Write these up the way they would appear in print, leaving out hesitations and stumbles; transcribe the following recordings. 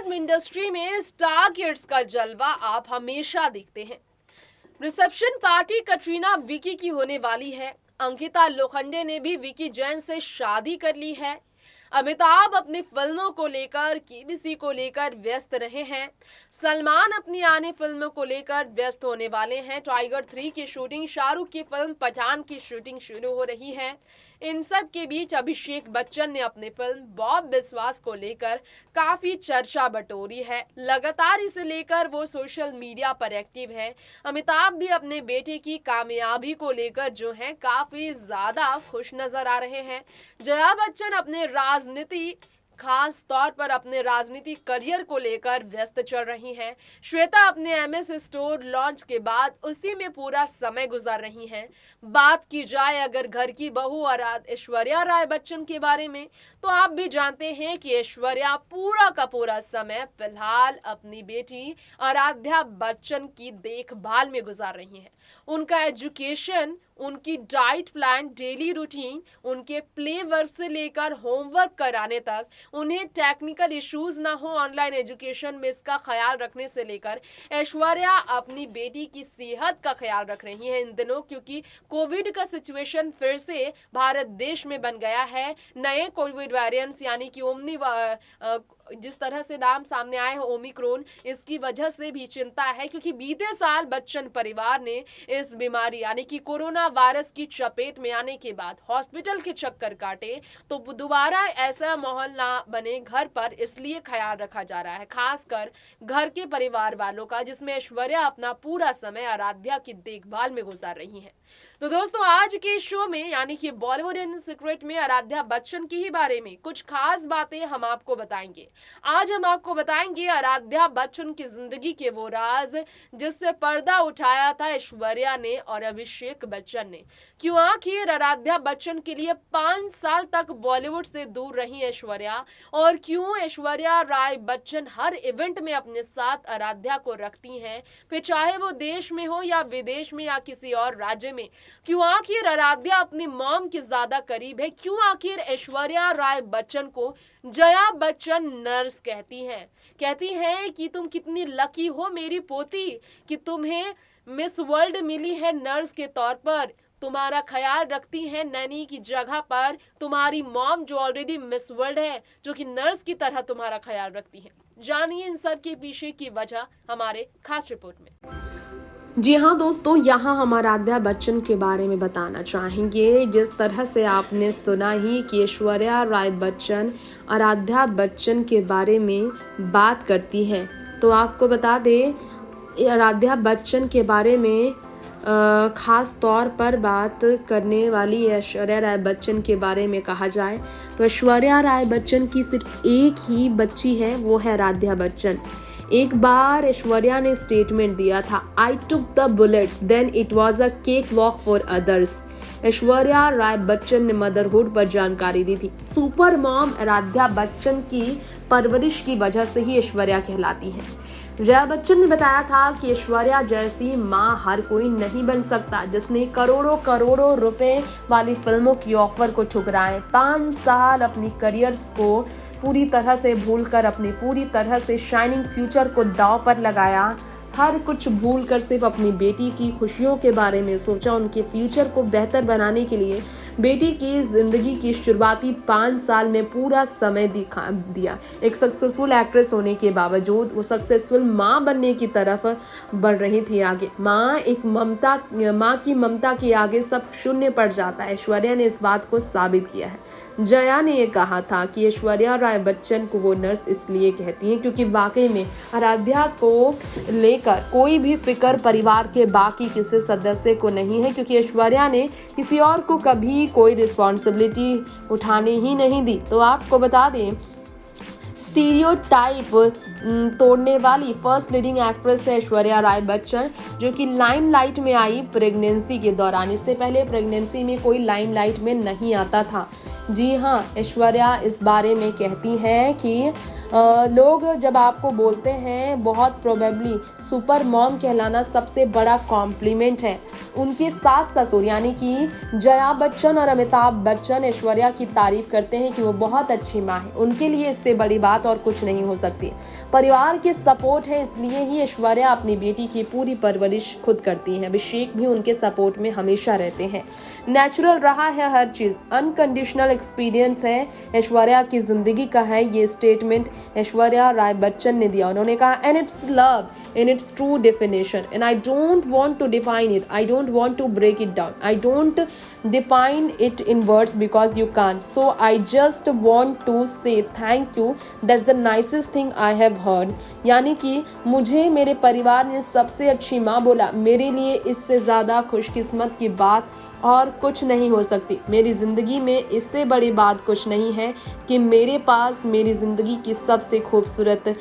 Film industry में star kids का जलवा आप हमेशा देखते हैं। रिसेप्शन पार्टी कटरीना विकी की होने वाली है। अंकिता लोखंडे ने भी विकी जैन से शादी कर ली है। अमिताभ अपनी फिल्मों को लेकर केबीसी को लेकर व्यस्त रहे हैं। सलमान अपनी आने फिल्मों को लेकर व्यस्त होने वाले हैं। टाइगर 3 की शूटिंग, शाहरुख की फिल्म पठान की शूटिंग शुरू हो रही है। इन सब के बीच अभिषेक बच्चन ने अपनी फिल्म बॉब बिस्वास को लेकर काफी चर्चा बटोरी है। लगातार इसे लेकर वो सोशल मीडिया पर एक्टिव है। अमिताभ भी अपने बेटे की कामयाबी को लेकर जो है काफी ज्यादा खुश नजर आ रहे हैं। जया बच्चन अपने राजनीति खास तौर पर अपने राजनीतिक करियर को लेकर व्यस्त चल रही हैं। श्वेता अपने एमएस स्टोर लॉन्च के बाद उसी में पूरा समय गुजार रही हैं। बात की जाए अगर घर की बहू और ऐश्वर्या राय बच्चन के बारे में, तो आप भी जानते हैं कि ऐश्वर्या पूरा का पूरा समय फिलहाल अपनी बेटी आराध्या बच्चन की देखभाल में गुजार रही हैं। उनका एजुकेशन, उनकी डाइट प्लान, डेली रूटीन, उनके प्ले वर्क से लेकर होमवर्क कराने तक, उन्हें टेक्निकल इश्यूज ना हो ऑनलाइन एजुकेशन में, इसका ख्याल रखने से लेकर ऐश्वर्या अपनी बेटी की सेहत का ख्याल रख रही है इन दिनों, क्योंकि कोविड का सिचुएशन फिर से भारत देश में बन गया है। नए कोविड वेरिएंट्स यानी कि जिस तरह से नाम सामने आए हैं ओमिक्रॉन, इसकी वजह से भी चिंता है, क्योंकि बीते साल बच्चन परिवार ने इस बीमारी यानी कि कोरोना वायरस की चपेट में आने के बाद हॉस्पिटल के चक्कर काटे, तो दोबारा ऐसा माहौल ना बने घर पर, इसलिए ख्याल रखा जा रहा है, खासकर घर के परिवार वालों का, जिसमें ऐश्वर्या अपना पूरा समय आराध्या की देखभाल में गुजार रही है। तो दोस्तों, आज के शो में यानी कि बॉलीवुड इन सीक्रेट में आराध्या बच्चन के ही बारे में कुछ खास बातें हम आपको बताएंगे। आज हम आपको बताएंगे आराध्या बच्चन की जिंदगी के वो राज जिससे पर्दा उठाया था ऐश्वर्या ने और अभिषेक बच्चन ने। क्यों आखिर आराध्या बच्चन के लिए 5 साल तक बॉलीवुड से दूर रही ऐश्वर्या, और क्यों ऐश्वर्या राय बच्चन हर इवेंट में अपने साथ आराध्या को रखती हैं, फिर चाहे वो देश में हो या विदेश में या किसी और राज्य में। क्यों आखिर आराध्या अपनी मॉम के ज्यादा करीब है। क्यों आखिर ऐश्वर्या राय बच्चन को जया बच्चन नर्स कहती हैं कि तुम कितनी लकी हो मेरी पोती कि तुम्हें मिस वर्ल्ड मिली है नर्स के तौर पर। तुम्हारा ख्याल रखती है नैनी की जगह पर तुम्हारी मॉम जो ऑलरेडी मिस वर्ल्ड है, जो कि नर्स की तरह तुम्हारा ख्याल रखती है। जानिए इन सब के पीछे की वजह हमारे खास रिपोर्ट में। जी हाँ दोस्तों, यहाँ हम आराध्या बच्चन के बारे में बताना चाहेंगे। जिस तरह से आपने सुना ही कि ऐश्वर्या राय बच्चन आराध्या बच्चन के बारे में बात करती है, तो आपको बता दें आराध्या बच्चन के बारे में खास तौर पर बात करने वाली ऐश्वर्या राय बच्चन के बारे में कहा जाए तो ऐश्वर्या राय बच्चन की सिर्फ एक ही बच्ची है, वो है आराध्या बच्चन। एक बार ऐश्वर्या ने स्टेटमेंट दिया था, I took the bullets then it was a cake walk for others. Aishwarya Rai Bachchan ने मदरहुड पर जानकारी दी थी। सुपर मॉम आराध्या बच्चन की परवरिश की वजह से ही ऐश्वर्या कहलाती है। जया बच्चन ने बताया था कि ऐश्वर्या जैसी माँ हर कोई नहीं बन सकता, जिसने करोड़ों करोड़ों रुपए वाली फिल्मों की ऑफर को ठुकराए। 5 साल अपनी करियर्स को पूरी तरह से भूलकर, अपनी पूरी तरह से शाइनिंग फ्यूचर को दांव पर लगाया। हर कुछ भूलकर सिर्फ अपनी बेटी की खुशियों के बारे में सोचा। उनके फ्यूचर को बेहतर बनाने के लिए बेटी की जिंदगी की शुरुआती 5 साल में पूरा समय दिया। एक सक्सेसफुल एक्ट्रेस होने के बावजूद वो सक्सेसफुल माँ बनने की तरफ बढ़ रही थी आगे। माँ की ममता के आगे सब शून्य पड़ जाता है। ऐश्वर्या ने इस बात को साबित किया है। जया ने ये कहा था कि ऐश्वर्या राय बच्चन को वो नर्स इसलिए कहती हैं क्योंकि वाकई में आराध्या को लेकर कोई भी फिक्र परिवार के बाकी किसी सदस्य को नहीं है, क्योंकि ऐश्वर्या ने किसी और को कभी कोई रिस्पॉन्सिबिलिटी उठाने ही नहीं दी। तो आपको बता दें, स्टीरियोटाइप तोड़ने वाली फर्स्ट लीडिंग एक्ट्रेस है ऐश्वर्या राय बच्चन, जो कि लाइमलाइट में आई प्रेगनेंसी के दौरान। इससे पहले प्रेगनेंसी में कोई लाइमलाइट में नहीं आता था। जी हाँ, ऐश्वर्या इस बारे में कहती हैं कि लोग जब आपको बोलते हैं, बहुत प्रोबेबली सुपर मॉम कहलाना सबसे बड़ा कॉम्प्लीमेंट है। उनके सास ससुर यानी कि जया बच्चन और अमिताभ बच्चन ऐश्वर्या की तारीफ करते हैं कि वो बहुत अच्छी माँ है। उनके लिए इससे बड़ी बात और कुछ नहीं हो सकती। परिवार की सपोर्ट है, इसलिए ही ऐश्वर्या अपनी बेटी की पूरी परवरिश खुद करती है। अभिषेक भी उनके सपोर्ट में हमेशा रहते हैं। नेचुरल रहा है हर चीज, अनकंडीशनल एक्सपीरियंस है ऐश्वर्या की जिंदगी का है। ये स्टेटमेंट ऐश्वर्या राय बच्चन ने दिया। उन्होंने कहा and it's love in its true definition and I don't want to define it, I don't want to break it down, I don't define it in words because you can't, so I just want to say thank you, that's the nicest thing I have heard। यानी कि मुझे मेरे परिवार ने सबसे अच्छी माँ बोला। मेरे लिए इससे ज़्यादा खुशकिस्मत की बात और कुछ नहीं हो सकती। मेरी ज़िंदगी में इससे बड़ी बात कुछ नहीं है कि मेरे पास मेरी ज़िंदगी की सबसे खूबसूरत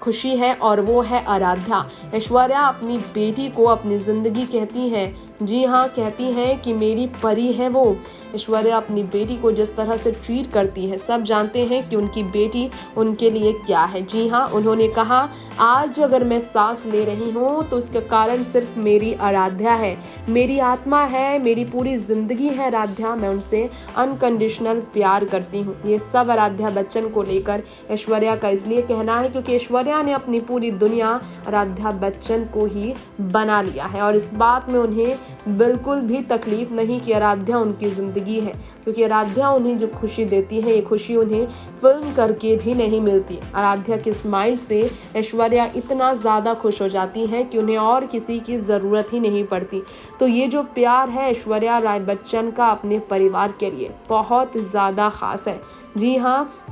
खुशी है और वो है आराध्या। ऐश्वर्या अपनी बेटी को अपनी ज़िंदगी कहती हैं, जी हाँ कहती हैं कि मेरी परी है वो। ऐश्वर्या अपनी बेटी को जिस तरह से ट्रीट करती है, सब जानते हैं कि उनकी बेटी उनके लिए क्या है। जी हाँ, उन्होंने कहा आज अगर मैं सांस ले रही हूँ तो इसका कारण सिर्फ मेरी आराध्या है, मेरी आत्मा है, मेरी पूरी जिंदगी है आराध्या। मैं उनसे अनकंडीशनल प्यार करती हूँ। ये सब आराध्या बच्चन को लेकर ऐश्वर्या का इसलिए कहना है क्योंकि ऐश्वर्या ने अपनी पूरी दुनिया आराध्या बच्चन को ही बना लिया है और इस बात में उन्हें बिल्कुल भी तकलीफ नहीं कि आराध्या उनकी जिंदगी है, क्योंकि आराध्या उन्हें जो खुशी देती है ये खुशी उन्हें फिल्म करके भी नहीं मिलती। आराध्या के स्माइल से ऐश्वर्या इतना ज़्यादा खुश हो जाती हैं कि उन्हें और किसी की ज़रूरत ही नहीं पड़ती। तो ये जो प्यार है ऐश्वर्या राय बच्चन का अपने परिवार के लिए बहुत ज़्यादा ख़ास है। जी हाँ,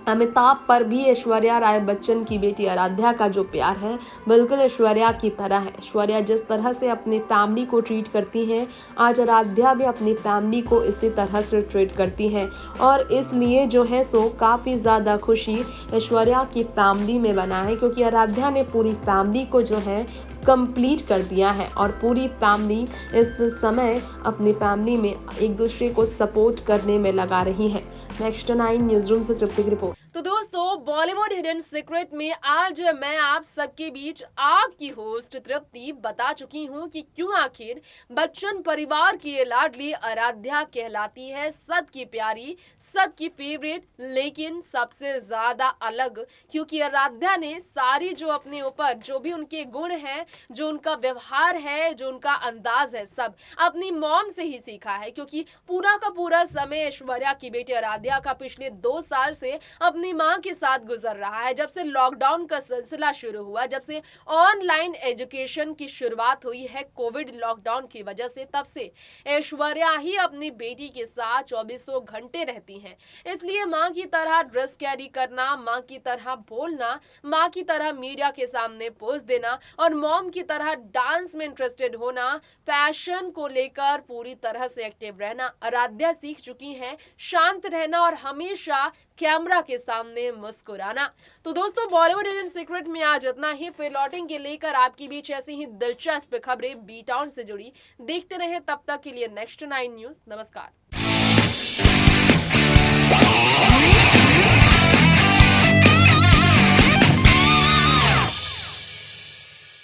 अमिताभ पर भी ऐश्वर्या राय बच्चन की बेटी आराध्या का जो प्यार है बिल्कुल ऐश्वर्या की तरह है। ऐश्वर्या जिस तरह से अपनी फैमिली को ट्रीट करती हैं, आज आराध्या भी अपनी फैमिली को इसी तरह से ट्रीट करती हैं और इसलिए जो है सो काफ़ी ज़्यादा खुशी ऐश्वर्या की फैमिली में बना है, क्योंकि आराध्या ने पूरी फैमिली को जो है कंप्लीट कर दिया है और पूरी फैमिली इस समय अपनी फैमिली में एक दूसरे को सपोर्ट करने में लगा रही है। नेक्स्ट 9 न्यूज रूम से तृप्ति की रिपोर्ट। तो दोस्तों, बॉलीवुड हिडन सीक्रेट में आज मैं आप सबके बीच आपकी होस्ट तृप्ति बता चुकी हूं कि क्यों आखिर बच्चन परिवार की ये लाडली आराध्या कहलाती है सबकी प्यारी, सबकी फेवरेट, लेकिन सबसे ज्यादा अलग, क्योंकि आराध्या ने सारी जो अपने ऊपर जो भी उनके गुण हैं, जो उनका व्यवहार है, जो उनका अंदाज है, सब अपनी मॉम से ही सीखा है। क्योंकि पूरा का पूरा समय ऐश्वर्या की बेटी आराध्या का पिछले 2 साल से अपनी माँ के साथ गुजर रहा है। जब से लॉकडाउन का सिलसिला शुरू हुआ, जब से ऑनलाइन एजुकेशन की शुरुआत हुई है कोविड लॉकडाउन की वजह से, तब से ऐश्वर्या ही अपनी बेटी के साथ 24 घंटे रहती हैं। इसलिए माँ की तरह ड्रेस कैरी करना, माँ की तरह बोलना, माँ की तरह मीडिया के सामने पोज देना और मॉम की तरह डांस में इंटरेस्टेड होना, फैशन को लेकर पूरी तरह से एक्टिव रहना आराध्या सीख चुकी हैं। शांत रहना और हमेशा कैमरा के सामने मुस्कुराना। तो दोस्तों, बॉलीवुड हिडन सीक्रेट में आज इतना ही। फिर लौटेंगे लेकर आपके बीच ऐसी ही दिलचस्प खबरें बी टाउन से जुड़ी। देखते रहें, तब तक के लिए नेक्स्ट 9 न्यूज। नमस्कार।